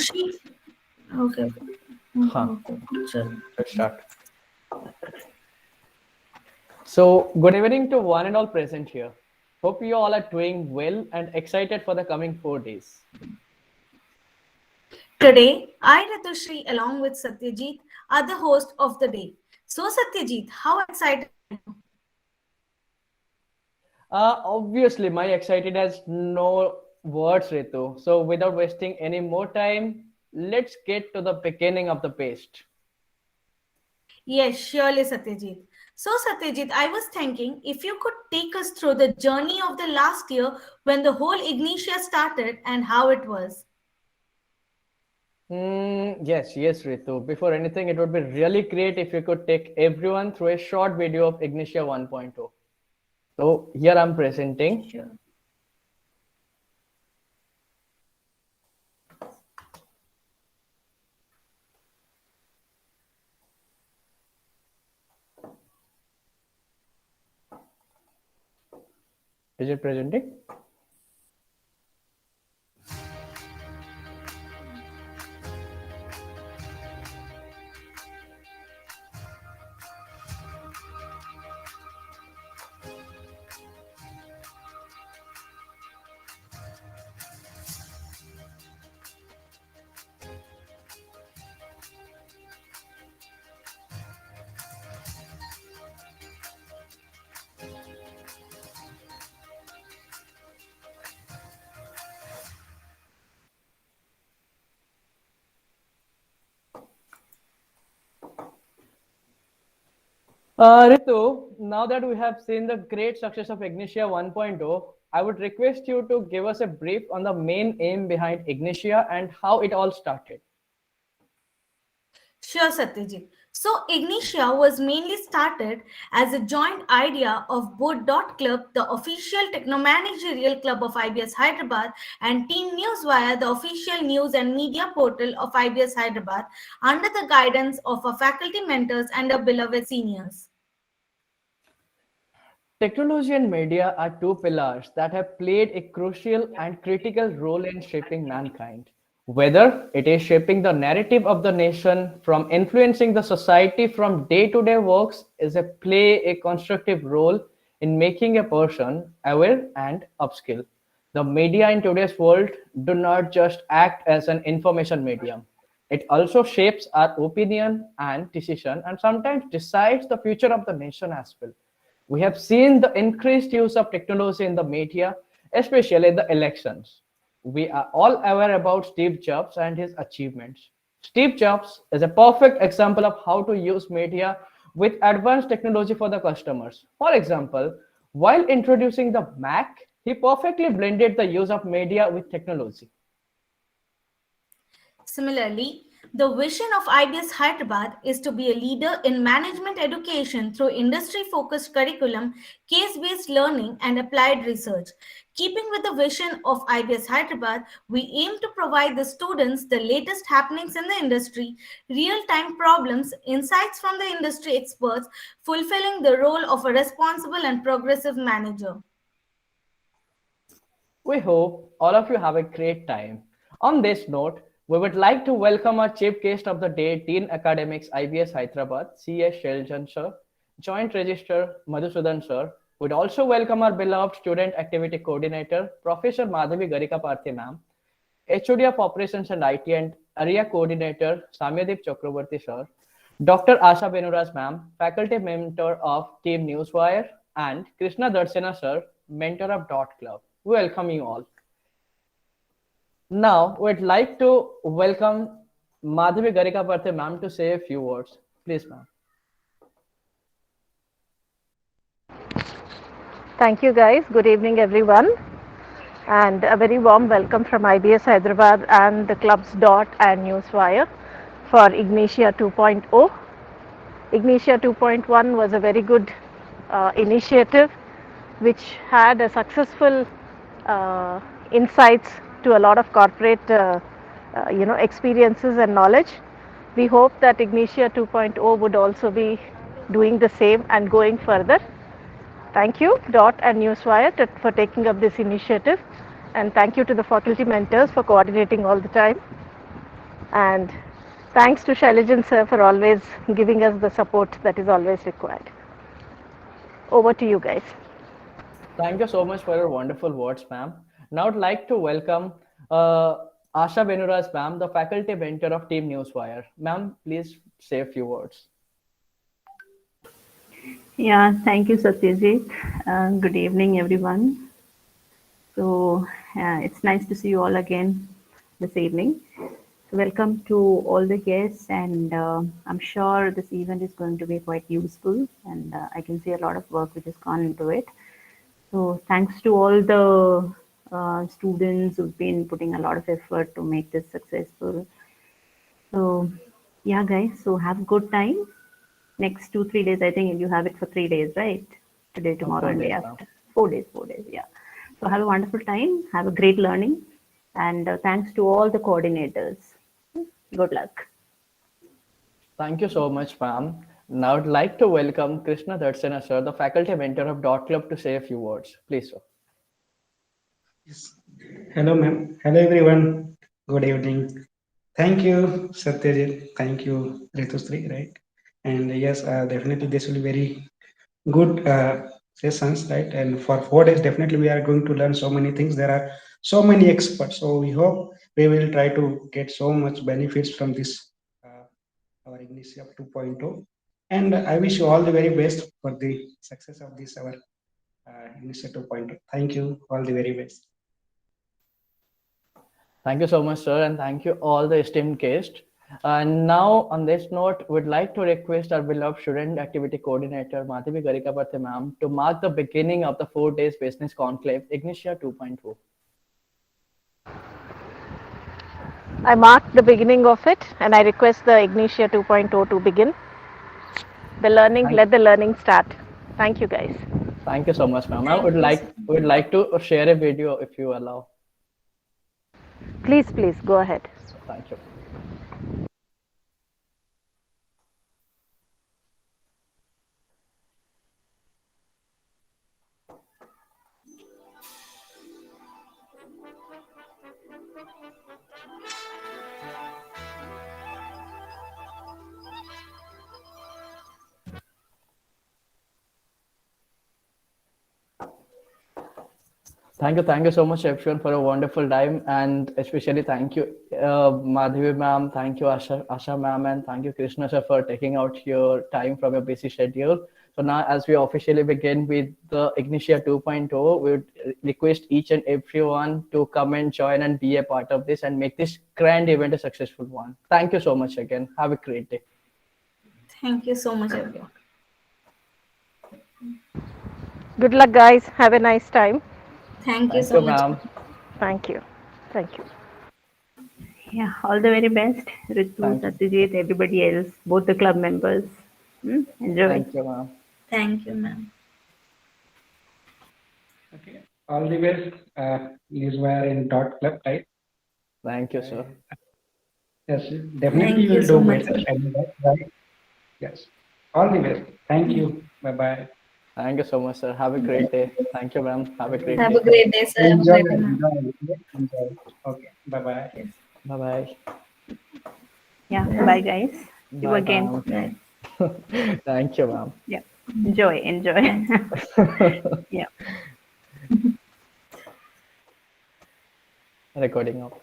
she. Okay. Huh. Okay. Sure. Let's start. So, good evening to one and all present here. Hope you all are doing well and excited for the coming 4 days. Today, I, Ratushri, along with Satyajit, are the host of the day. So, Satyajit, how excited are you? Obviously, my excited has no words, Ritu. So, without wasting any more time, let's get to the beginning of the paste. Yes, surely, Satyajit. So, Satyajit, I was thinking if you could take us through the journey of the last year when the whole Ignitia started and how it was. Yes, Ritu. Before anything, it would be really great if you could take everyone through a short video of Ignitia 1.0. So, here I'm presenting. Sure. Is it presenting? Ritu, now that we have seen the great success of Ignitia 1.0, I would request you to give us a brief on the main aim behind Ignitia and how it all started. Sure, Satyajit. So, Ignitia was mainly started as a joint idea of both Dot Club, the official technomanagerial club of IBS Hyderabad, and Team Newswire, the official news and media portal of IBS Hyderabad, under the guidance of our faculty mentors and our beloved seniors. Technology and media are two pillars that have played a crucial and critical role in shaping mankind. Whether it is shaping the narrative of the nation, from influencing the society from day to day works, is a play a constructive role in making a person aware and upskill. The media in today's world do not just act as an information medium. It also shapes our opinion and decision and sometimes decides the future of the nation as well. We have seen the increased use of technology in the media, especially in the elections. We are all aware about Steve Jobs and his achievements. Steve Jobs is a perfect example of how to use media with advanced technology for the customers. For example, while introducing the Mac, he perfectly blended the use of media with technology. Similarly, the vision of IBS Hyderabad is to be a leader in management education through industry focused curriculum, case based learning, and applied research. Keeping with the vision of IBS Hyderabad, we aim to provide the students the latest happenings in the industry, real time problems, insights from the industry experts, fulfilling the role of a responsible and progressive manager. We hope all of you have a great time. On this note, we would like to welcome our chief guest of the day, Dean Academics IBS Hyderabad, C.S. Sheljan sir, Joint Registrar Madhusudan sir. We'd also welcome our beloved Student Activity Coordinator, Professor Madhavi Garika Parthe ma'am, HOD of Operations and IT and Area Coordinator, Samyadeep Chakraborty sir, Dr. Asha Benuras ma'am, Faculty Mentor of Team Newswire, and Krishna Darsena sir, Mentor of Dot Club. We welcome you all. Now, we'd like to welcome Madhavi Garika Parthe ma'am to say a few words. Please, ma'am. Thank you, guys. Good evening, everyone. And a very warm welcome from IBS Hyderabad and the clubs Dot and Newswire for Ignitia 2.0. Ignitia 2.1 was a very good initiative which had a successful insights to a lot of corporate experiences and knowledge. We hope that Ignitia 2.0 would also be doing the same and going further. Thank you, Dot and Newswire, for taking up this initiative, and thank you to the faculty mentors for coordinating all the time. And thanks to Shailajan sir for always giving us the support that is always required. Over to you guys. Thank you so much for your wonderful words, ma'am. Now I'd like to welcome Asha Benuras, ma'am, the faculty mentor of Team Newswire. Ma'am, please say a few words. Yeah, thank you, Satyajit. Good evening, everyone. So it's nice to see you all again this evening. Welcome to all the guests, and I'm sure this event is going to be quite useful, and I can see a lot of work which has gone into it. So thanks to all the students who've been putting a lot of effort to make this successful. So yeah, guys, so have a good time. Next 2-3 days, I think you have it for 3 days, right? Today, tomorrow, and day after. 4 days, 4 days, yeah. So have a wonderful time, have a great learning, and thanks to all the coordinators. Good luck. Thank you so much, ma'am. Now I'd like to welcome Krishna Darsana, sir, the faculty mentor of Dot Club, to say a few words. Please, sir. Yes. Hello, ma'am. Hello, everyone. Good evening. Thank you, Satyajit. Thank you, Ritusri, right? And yes, definitely this will be very good sessions, right? And for 4 days, definitely we are going to learn so many things. There are so many experts. So we hope we will try to get so much benefits from this, our Ignitia 2.0. And I wish you all the very best for the success of this, our Ignitia 2.0. Thank you. All the very best. Thank you so much, sir, and thank you all the esteemed guests. And now, on this note, we'd like to request our beloved student activity coordinator, Madhavi Garikapathy ma'am, to mark the beginning of the 4 days business conclave, Ignitia 2.0. I mark the beginning of it and I request the Ignitia 2.0 to begin. The learning, let the learning start. Thank you, guys. Thank you so much, ma'am. I would like to share a video if you allow. Please, please go ahead. Thank you. Thank you so much, everyone, for a wonderful time, and especially thank you, Madhavi ma'am, thank you, Asha ma'am, and thank you, Krishna sir, for taking out your time from your busy schedule. So now, as we officially begin with the Ignitia 2.0, we would request each and everyone to come and join and be a part of this and make this grand event a successful one. Thank you so much again. Have a great day. Thank you so much, everyone. Good luck, guys. Have a nice time. Thank you so much. Ma'am. Thank you. Thank you. Yeah, all the very best, Ritu, Thank you. Satyajit, everybody else, both the club members. Enjoy. Thank you, ma'am. Thank you, ma'am. Okay. All the best. Newswire in Dot Club, right? Thank you, sir. Yes, definitely Thank you you will so do much, better. sir. And that's right. Yes. All the best. Thank you. Bye bye. Thank you so much, sir. Have a great day. Thank you, ma'am. Have a great Have day. a great day, sir. Have a Enjoy. great day, ma'am. Enjoy. Okay. Bye bye. Yes. Bye bye. Yeah, bye, guys. See you Bye, again. ma'am. Bye. Thank you, ma'am. Yeah, enjoy. Yeah. Recording off.